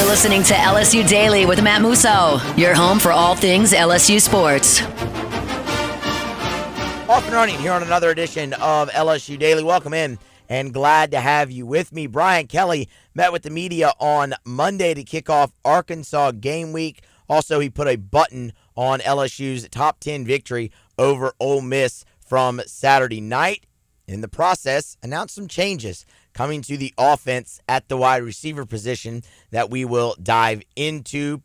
listening to LSU Daily with Matt Musso, your home for all things LSU sports. Off and running here on another edition of LSU Daily. Welcome in and glad to have you with me. Brian Kelly met with the media on Monday to kick off Arkansas game week. Also, he put a button on LSU's top 10 victory over Ole Miss from Saturday night. In the process, announced some changes coming to the offense at the wide receiver position that we will dive into.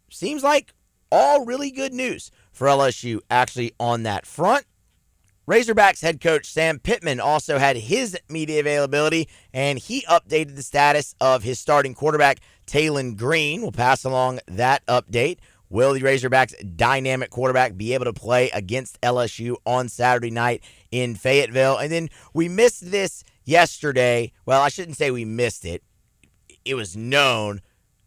Seems like all really good news for LSU actually on that front. Razorbacks head coach Sam Pittman also had his media availability, and he updated the status of his starting quarterback, Taylen Green. We'll pass along that update. Will the Razorbacks' dynamic quarterback be able to play against LSU on Saturday night in Fayetteville? And then we missed this yesterday. Well, I shouldn't say we missed it. It was known.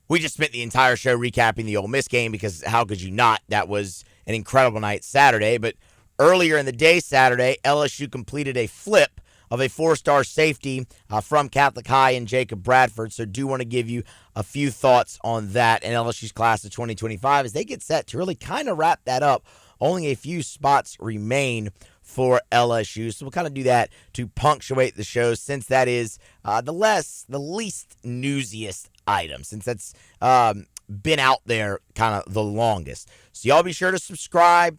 We just spent the entire show recapping the Ole Miss game because how could you not? That was an incredible night Saturday. But earlier in the day Saturday, LSU completed a flip of a four-star safety from Catholic High in Jacob Bradford. So do want to give you a few thoughts on that and LSU's class of 2025 as they get set to really kind of wrap that up. Only a few spots remain for LSU. So we'll kind of do that to punctuate the show since that is the least newsiest item, since that's been out there kind of the longest. So y'all be sure to subscribe,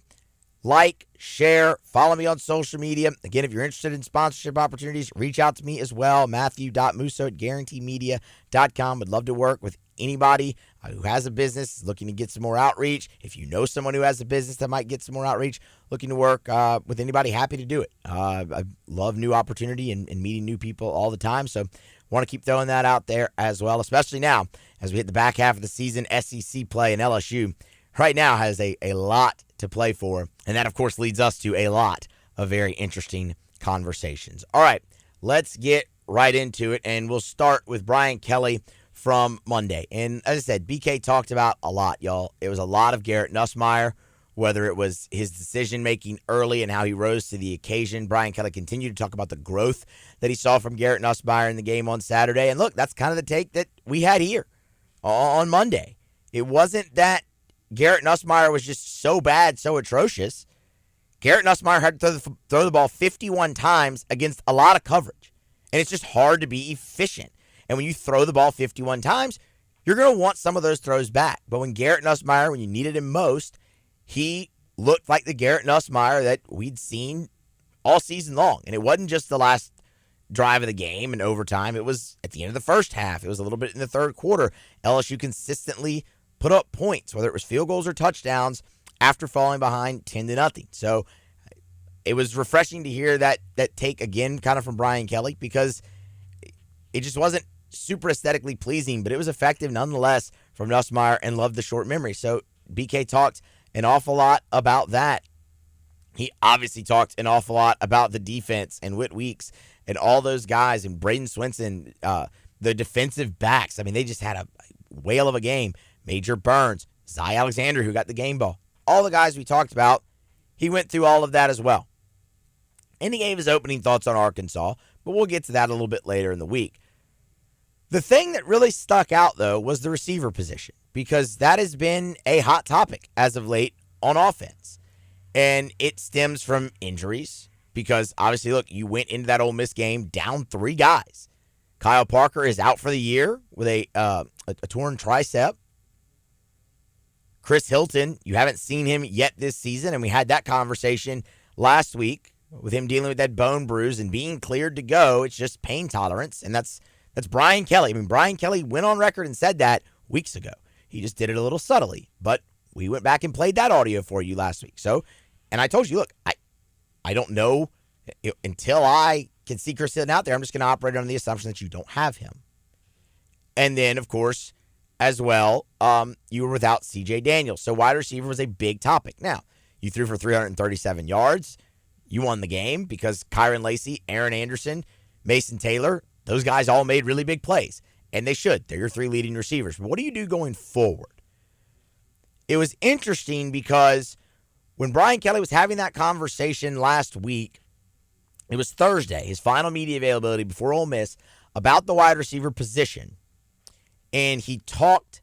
like, share, follow me on social media. Again, if you're interested in sponsorship opportunities, reach out to me as well. Matthew.musso@guaranteemedia.com. Would love to work with anybody who has a business looking to get some more outreach. If you know someone who has a business that might get some more outreach, looking to work with anybody, happy to do it. I love new opportunity and meeting new people all the time. So want to keep throwing that out there as well, especially now as we hit the back half of the season. SEC play in LSU right now has a lot to play for, and that, of course, leads us to a lot of very interesting conversations. All right, let's get right into it, and we'll start with Brian Kelly from Monday. And as I said, BK talked about a lot, y'all. It was a lot of Garrett Nussmeier, whether it was his decision-making early and how he rose to the occasion. Brian Kelly continued to talk about the growth that he saw from Garrett Nussmeier in the game on Saturday. And look, that's kind of the take that we had here on Monday. It wasn't that Garrett Nussmeier was just so bad, so atrocious. Garrett Nussmeier had to throw the ball 51 times against a lot of coverage. And it's just hard to be efficient. And when you throw the ball 51 times, you're going to want some of those throws back. But when Garrett Nussmeier, when you needed him most, he looked like the Garrett Nussmeier that we'd seen all season long. And it wasn't just the last drive of the game and overtime. It was at the end of the first half. It was a little bit in the third quarter. LSU consistently put up points, whether it was field goals or touchdowns, after falling behind 10-0. So it was refreshing to hear that take again kind of from Brian Kelly because it just wasn't super aesthetically pleasing, but it was effective nonetheless from Nussmeier and loved the short memory. So BK talked an awful lot about that. He obviously talked an awful lot about the defense and Whit Weeks and all those guys and Braden Swinson, the defensive backs. I mean, they just had a whale of a game. Major Burns, Zy Alexander, who got the game ball. All the guys we talked about, he went through all of that as well. And he gave his opening thoughts on Arkansas, but we'll get to that a little bit later in the week. The thing that really stuck out, though, was the receiver position, because that has been a hot topic as of late on offense. And it stems from injuries, because obviously, look, you went into that Ole Miss game down 3 guys. Kyle Parker is out for the year with a torn tricep. Chris Hilton, you haven't seen him yet this season, and we had that conversation last week with him dealing with that bone bruise and being cleared to go. It's just pain tolerance, and that's Brian Kelly. I mean, Brian Kelly went on record and said that weeks ago. He just did it a little subtly, but we went back and played that audio for you last week. So, and I told you, look, I don't know until I can see Chris Hilton out there. I'm just going to operate on the assumption that you don't have him. And then, of course, as well, you were without C.J. Daniels. So wide receiver was a big topic. Now, you threw for 337 yards. You won the game because Kyron Lacey, Aaron Anderson, Mason Taylor, those guys all made really big plays. And they should. They're your 3 leading receivers. But what do you do going forward? It was interesting because when Brian Kelly was having that conversation last week, it was Thursday, his final media availability before Ole Miss, about the wide receiver position. and he talked.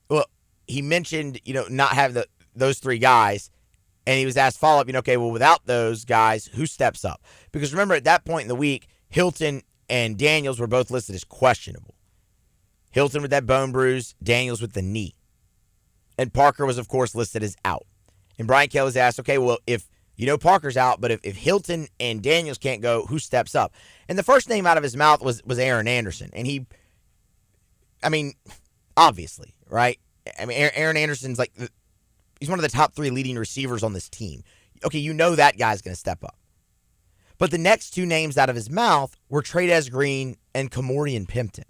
Well, he mentioned not having those three guys, and he was asked follow up. Okay, well, without those guys, who steps up? Because remember, at that point in the week, Hilton and Daniels were both listed as questionable. Hilton with that bone bruise, Daniels with the knee. And Parker was, of course, listed as out. And Brian Kelly was asked, okay, well, if Parker's out, but if Hilton and Daniels can't go, who steps up? And the first name out of his mouth was Aaron Anderson. And obviously, right? Aaron Anderson's he's one of the top 3 leading receivers on this team. Okay, that guy's going to step up. But the next 2 names out of his mouth were Trey'Dez Green and Kamorian Pimpton.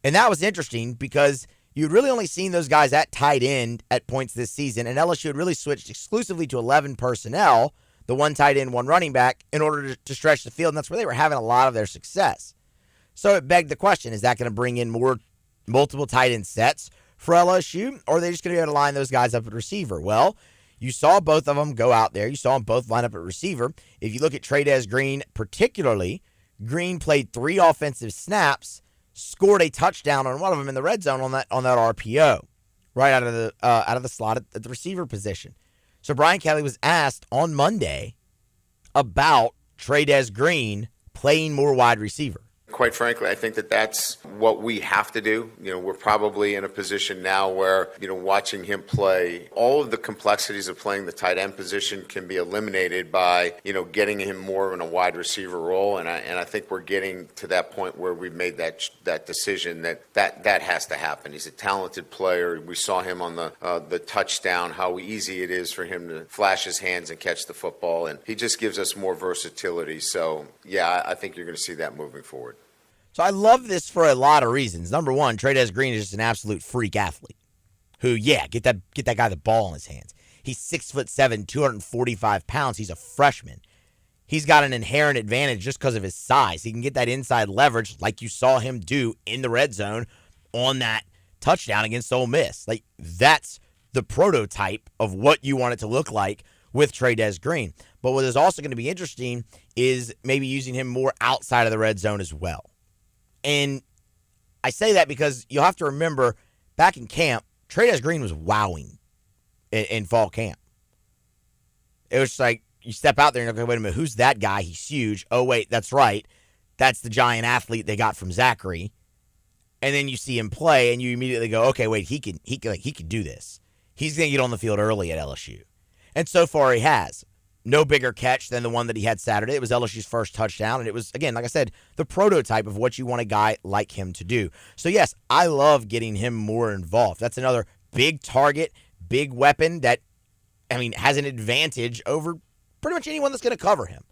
And that was interesting because you'd really only seen those guys at tight end at points this season, and LSU had really switched exclusively to 11 personnel, the 1 tight end, 1 running back, in order to stretch the field, and that's where they were having a lot of their success. So it begged the question, is that going to bring in more multiple tight end sets for LSU, or are they just going to be able to line those guys up at receiver? Well, you saw both of them go out there. You saw them both line up at receiver. If you look at Trey'Dez Green particularly, Green played 3 offensive snaps, scored a touchdown on one of them in the red zone on that RPO, right out of the slot at the receiver position. So Brian Kelly was asked on Monday about Trey'Dez Green playing more wide receiver. Quite frankly, I think that's what we have to do. We're probably in a position now where, watching him play, all of the complexities of playing the tight end position can be eliminated by, getting him more in a wide receiver role. And I think we're getting to that point where we've made that decision that has to happen. He's a talented player. We saw him on the touchdown, how easy it is for him to flash his hands and catch the football. And he just gives us more versatility. So, yeah, I think you're going to see that moving forward. So I love this for a lot of reasons. Number one, Trey'Dez Green is just an absolute freak athlete who, get that guy the ball in his hands. He's 6'7", 245 pounds. He's a freshman. He's got an inherent advantage just because of his size. He can get that inside leverage like you saw him do in the red zone on that touchdown against Ole Miss. That's the prototype of what you want it to look like with Trey'Dez Green. But what is also going to be interesting is maybe using him more outside of the red zone as well. And I say that because you'll have to remember, back in camp, Trey'Dez Green was wowing in fall camp. It was just like, you step out there and you're like, wait a minute, who's that guy? He's huge. Oh, wait, that's right. That's the giant athlete they got from Zachary. And then you see him play, and you immediately go, okay, wait, he can do this. He's going to get on the field early at LSU. And so far he has. No bigger catch than the one that he had Saturday. It was LSU's first touchdown, and it was, again, like I said, the prototype of what you want a guy like him to do. So, yes, I love getting him more involved. That's another big target, big weapon that, has an advantage over pretty much anyone that's going to cover him.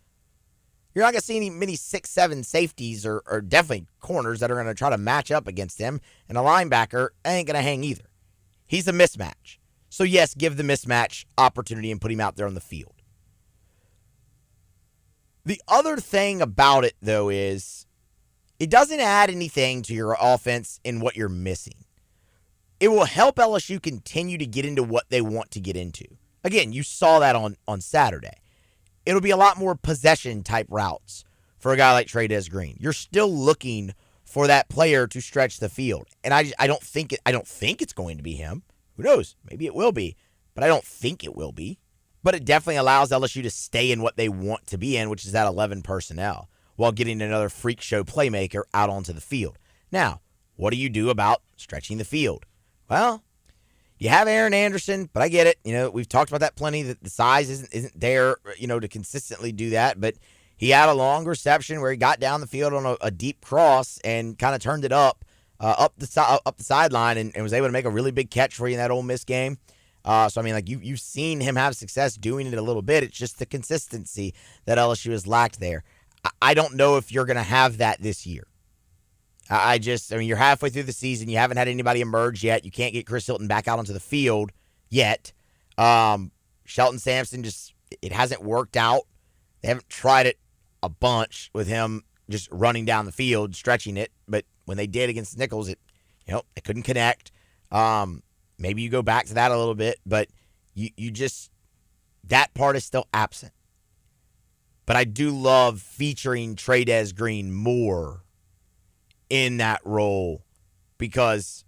You're not going to see many 6'7" safeties or definitely corners that are going to try to match up against him, and a linebacker ain't going to hang either. He's a mismatch. So, yes, give the mismatch opportunity and put him out there on the field. The other thing about it, though, is it doesn't add anything to your offense in what you're missing. It will help LSU continue to get into what they want to get into. Again, you saw that on Saturday. It'll be a lot more possession-type routes for a guy like Trey'Dez Green. You're still looking for that player to stretch the field, and I don't think it's going to be him. Who knows? Maybe it will be, but I don't think it will be. But it definitely allows LSU to stay in what they want to be in, which is that 11 personnel, while getting another freak show playmaker out onto the field. Now, what do you do about stretching the field? Well, you have Aaron Anderson, but I get it. We've talked about that plenty. The size isn't there, to consistently do that. But he had a long reception where he got down the field on a deep cross and kind of turned it up the sideline and was able to make a really big catch for you in that Ole Miss game. You've seen him have success doing it a little bit. It's just the consistency that LSU has lacked there. I don't know if you're going to have that this year. You're halfway through the season. You haven't had anybody emerge yet. You can't get Chris Hilton back out onto the field yet. Shelton Sampson it hasn't worked out. They haven't tried it a bunch with him just running down the field, stretching it. But when they did against Nichols, they couldn't connect. Maybe you go back to that a little bit, but that part is still absent. But I do love featuring Trey'Dez Green more in that role because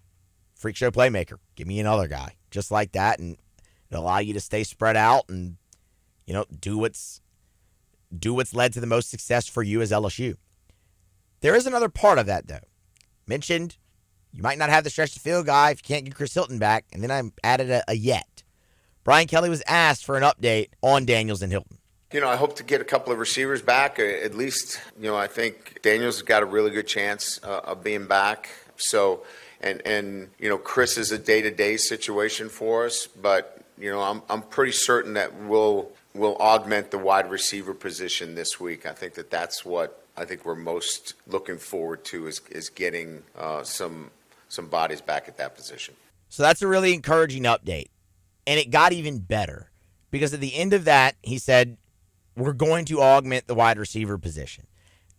freak show playmaker, give me another guy just like that, and it'll allow you to stay spread out and, do what's led to the most success for you as LSU. There is another part of that, though. Mentioned you might not have the stretch to field guy if you can't get Chris Hilton back, and then I added a yet. Brian Kelly was asked for an update on Daniels and Hilton. I hope to get a couple of receivers back. At least, I think Daniels has got a really good chance of being back. So, and Chris is a day-to-day situation for us, but, I'm pretty certain that we'll augment the wide receiver position this week. I think that's what I think we're most looking forward to is getting some bodies back at that position. So that's a really encouraging update. And it got even better because at the end of that, he said, we're going to augment the wide receiver position.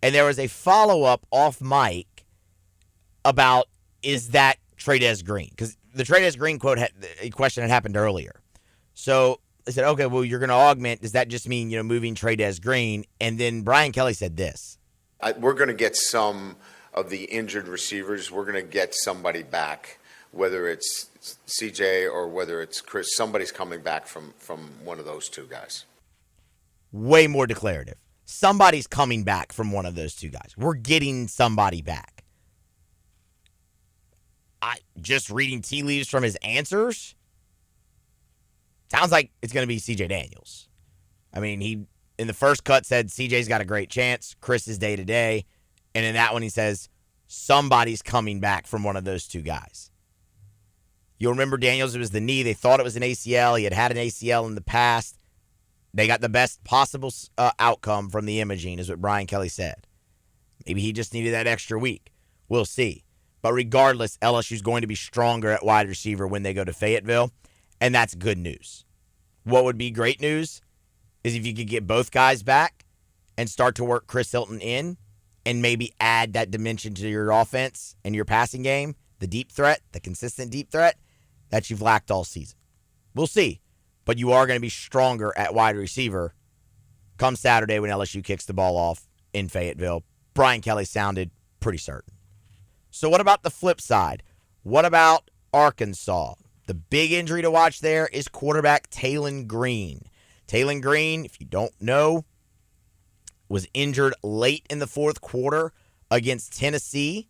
And there was a follow-up off mic about, is that Trey'Dez Green? Because the Trey'Dez Green question had happened earlier. So they said, okay, well, you're going to augment. Does that just mean, moving Trey'Dez Green? And then Brian Kelly said this. We're going to get some of the injured receivers. We're going to get somebody back, whether it's CJ or whether it's Chris. Somebody's coming back from one of those two guys. Way more declarative. Somebody's coming back from one of those two guys. We're getting somebody back. Just reading tea leaves from his answers, sounds like it's going to be CJ Daniels. I mean, he in the first cut said CJ's got a great chance. Chris is day-to-day. And in that one, he says somebody's coming back from one of those two guys. You'll remember Daniels, it was the knee. They thought it was an ACL. He had an ACL in the past. They got the best possible outcome from the imaging, is what Brian Kelly said. Maybe he just needed that extra week. We'll see. But regardless, LSU's going to be stronger at wide receiver when they go to Fayetteville, and that's good news. What would be great news is if you could get both guys back and start to work Chris Hilton in and maybe add that dimension to your offense and your passing game, the deep threat, the consistent deep threat that you've lacked all season. We'll see. But you are going to be stronger at wide receiver come Saturday when LSU kicks the ball off in Fayetteville. Brian Kelly sounded pretty certain. So what about the flip side? What about Arkansas? The big injury to watch there is quarterback Taylen Green. Taylen Green, if you don't know, was injured late in the fourth quarter against Tennessee.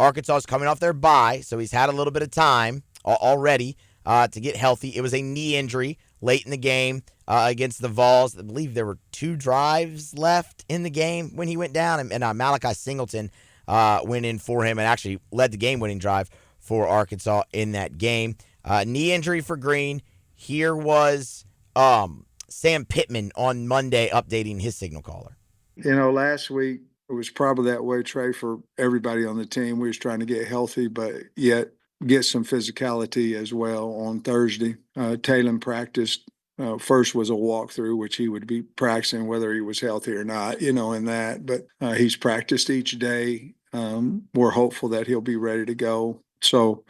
Arkansas is coming off their bye, so he's had a little bit of time already to get healthy. It was a knee injury late in the game against the Vols. I believe there were 2 drives left in the game when he went down, and Malachi Singleton went in for him and actually led the game-winning drive for Arkansas in that game. Knee injury for Green. Here was Sam Pittman on Monday updating his signal caller. Last week it was probably that way, Trey, for everybody on the team. We was trying to get healthy, but yet get some physicality as well on Thursday. Taylen practiced. First was a walkthrough, which he would be practicing whether he was healthy or not, in that. But he's practiced each day. We're hopeful that he'll be ready to go. So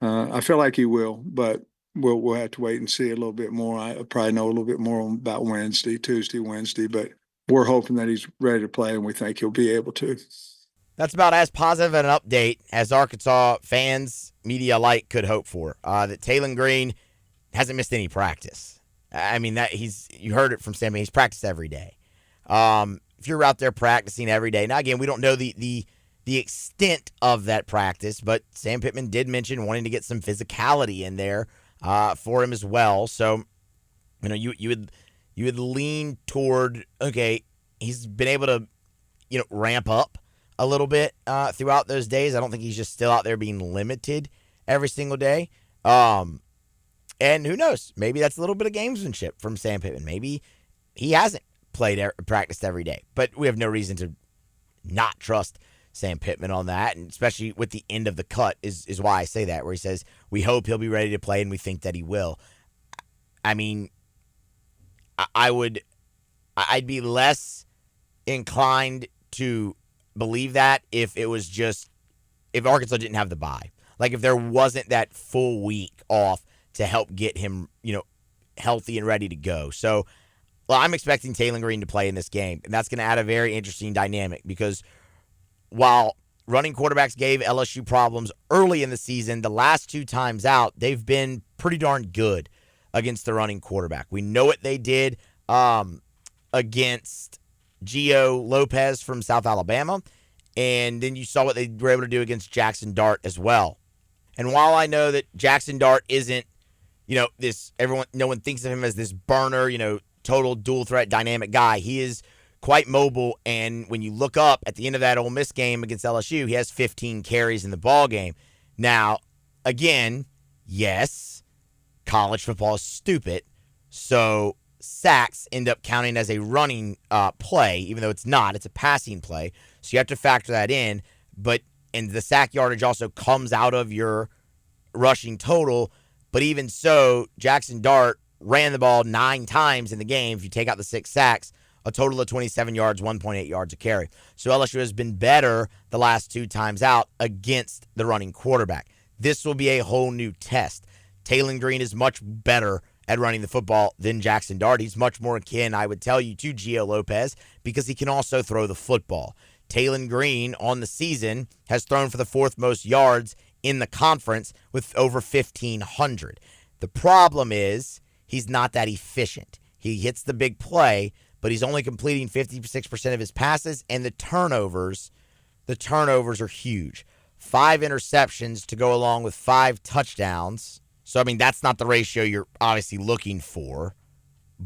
I feel like he will, but we'll have to wait and see a little bit more. I probably know a little bit more about Tuesday, Wednesday, but we're hoping that he's ready to play, and we think he'll be able to. That's about as positive an update as Arkansas fans, media alike, could hope for. That Taylen Green hasn't missed any practice. I mean, you heard it from Sam. He's practiced every day. If you're out there practicing every day, now again, we don't know the extent of that practice, but Sam Pittman did mention wanting to get some physicality in there for him as well. So, you would lean toward, okay, he's been able to, ramp up a little bit throughout those days. I don't think he's just still out there being limited every single day. And who knows? Maybe that's a little bit of gamesmanship from Sam Pittman. Maybe he hasn't practiced every day. But we have no reason to not trust Sam Pittman on that, and especially with the end of the cut is why I say that, where he says, we hope he'll be ready to play, and we think that he will. I mean, I'd be less inclined to believe that if Arkansas didn't have the bye. Like if there wasn't that full week off to help get him, healthy and ready to go. So, I'm expecting Taylen Green to play in this game, and that's going to add a very interesting dynamic because while running quarterbacks gave LSU problems early in the season. The last 2 times out, they've been pretty darn good against the running quarterback. We know what they did against Gio Lopez from South Alabama, and then you saw what they were able to do against Jackson Dart as well. And while I know that Jackson Dart isn't, no one thinks of him as this burner, total dual threat dynamic guy, he is quite mobile, and when you look up at the end of that Ole Miss game against LSU, he has 15 carries in the ball game. Now, again, yes, college football is stupid, so sacks end up counting as a running play, even though it's not. It's a passing play, so you have to factor that in. And the sack yardage also comes out of your rushing total. But even so, Jackson Dart ran the ball 9 times in the game. If you take out the 6 sacks, a total of 27 yards, 1.8 yards a carry. So LSU has been better the last 2 times out against the running quarterback. This will be a whole new test. Taylen Green is much better at running the football than Jackson Dart. He's much more akin, I would tell you, to Gio Lopez because he can also throw the football. Taylen Green on the season has thrown for the 4th most yards in the conference with over 1,500. The problem is he's not that efficient. He hits the big play, but he's only completing 56% of his passes, and the turnovers are huge. 5 interceptions to go along with 5 touchdowns. So, that's not the ratio you're obviously looking for.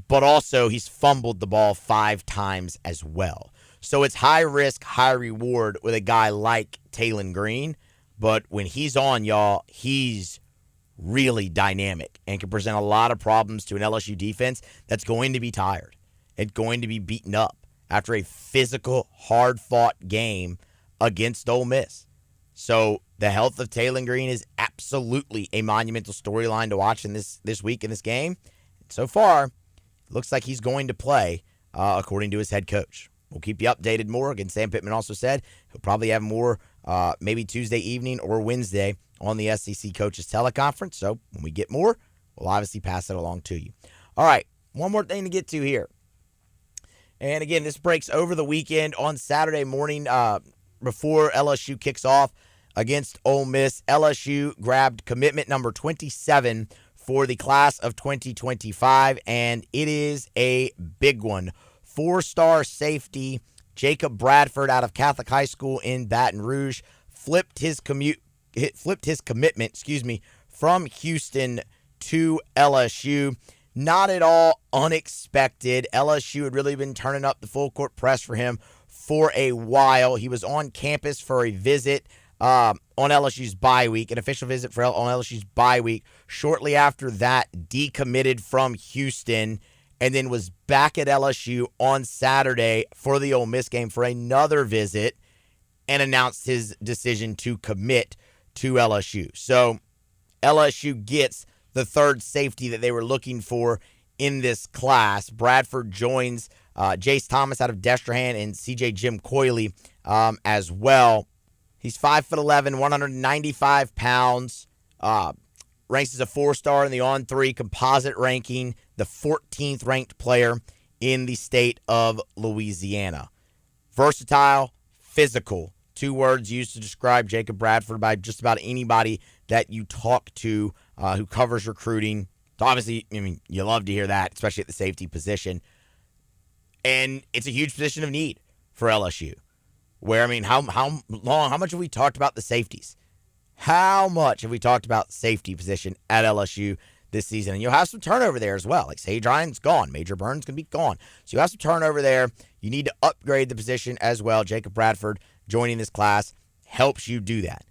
But also, he's fumbled the ball 5 times as well. So it's high risk, high reward with a guy like Taylen Green. But when he's on, y'all, he's really dynamic and can present a lot of problems to an LSU defense that's going to be tired and going to be beaten up after a physical, hard-fought game against Ole Miss. So the health of Taylen Green is absolutely a monumental storyline to watch in this week in this game. So far, it looks like he's going to play, according to his head coach. We'll keep you updated more. Again, Sam Pittman also said he'll probably have more maybe Tuesday evening or Wednesday on the SEC Coaches Teleconference. So when we get more, we'll obviously pass it along to you. All right, one more thing to get to here. And again, this breaks over the weekend on Saturday morning before LSU kicks off against Ole Miss. LSU grabbed commitment number 27 for the class of 2025, and it is a big one. 4-star safety Jacob Bradford out of Catholic High School in Baton Rouge flipped his commitment, from Houston to LSU. Not at all unexpected. LSU had really been turning up the full court press for him for a while. He was on campus for a visit on LSU's bye week, an official visit on LSU's bye week. Shortly after that, decommitted from Houston, and then was back at LSU on Saturday for the Ole Miss game for another visit and announced his decision to commit to LSU. So LSU gets the 3rd safety that they were looking for in this class. Bradford joins Jace Thomas out of Destrehan and CJ Jim Coyley as well. He's 5'11", 195 pounds, ranks as a 4-star in the On3 composite ranking, the 14th ranked player in the state of Louisiana. Versatile, physical, 2 words used to describe Jacob Bradford by just about anybody that you talk to who covers recruiting. So obviously, you love to hear that, especially at the safety position. And it's a huge position of need for LSU. Where, how much have we talked about the safeties? How much have we talked about safety position at LSU this season? And you'll have some turnover there as well. Like Sage Ryan's gone. Major Burns going to be gone. So you have some turnover there. You need to upgrade the position as well. Jacob Bradford joining this class helps you do that.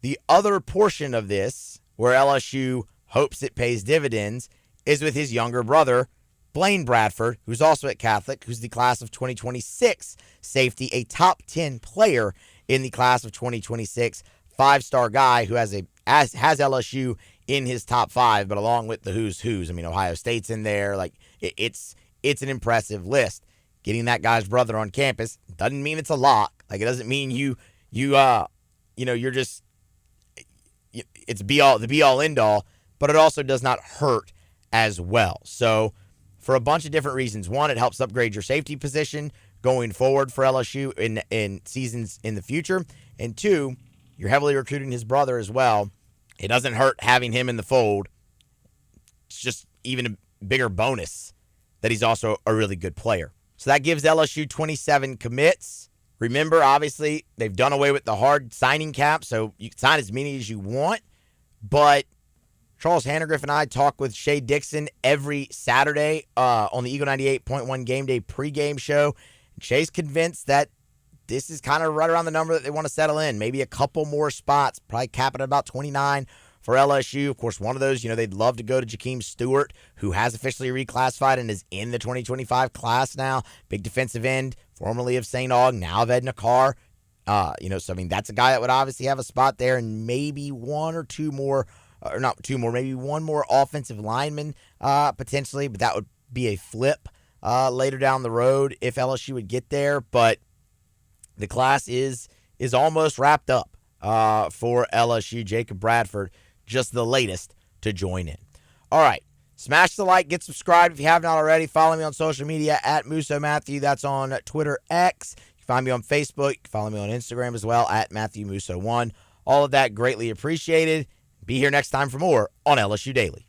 The other portion of this, where LSU hopes it pays dividends, is with his younger brother, Blaine Bradford, who's also at Catholic, who's the class of 2026 safety, a top 10 player in the class of 2026, 5-star guy who has LSU in his top 5, but along with the who's. Ohio State's in there. It's an impressive list. Getting that guy's brother on campus doesn't mean it's a lock. It doesn't mean you're just it's the be all end all, but it also does not hurt as well. So for a bunch of different reasons. One, it helps upgrade your safety position going forward for LSU in seasons in the future. And 2, you're heavily recruiting his brother as well. It doesn't hurt having him in the fold. It's just even a bigger bonus that he's also a really good player. So that gives LSU 27 commits. Remember, obviously, they've done away with the hard signing cap, so you can sign as many as you want. But Charles Hannegriff and I talk with Shea Dixon every Saturday on the Eagle 98.1 Game Day pregame show. And Shea's convinced that this is kind of right around the number that they want to settle in. Maybe a couple more spots, probably cap it at about 29 for LSU. Of course, one of those, they'd love to go to Jakeem Stewart, who has officially reclassified and is in the 2025 class now. Big defensive end, formerly of St. Aug, now of Edna Carr. That's a guy that would obviously have a spot there, and maybe maybe one more offensive lineman potentially, but that would be a flip later down the road if LSU would get there. But the class is almost wrapped up for LSU. Jacob Bradford, just the latest to join in. All right. Smash the like, get subscribed if you haven't already. Follow me on social media at Musso Matthew. That's on Twitter X. You can find me on Facebook. You can follow me on Instagram as well at Matthew Musso1. All of that greatly appreciated. Be here next time for more on LSU Daily.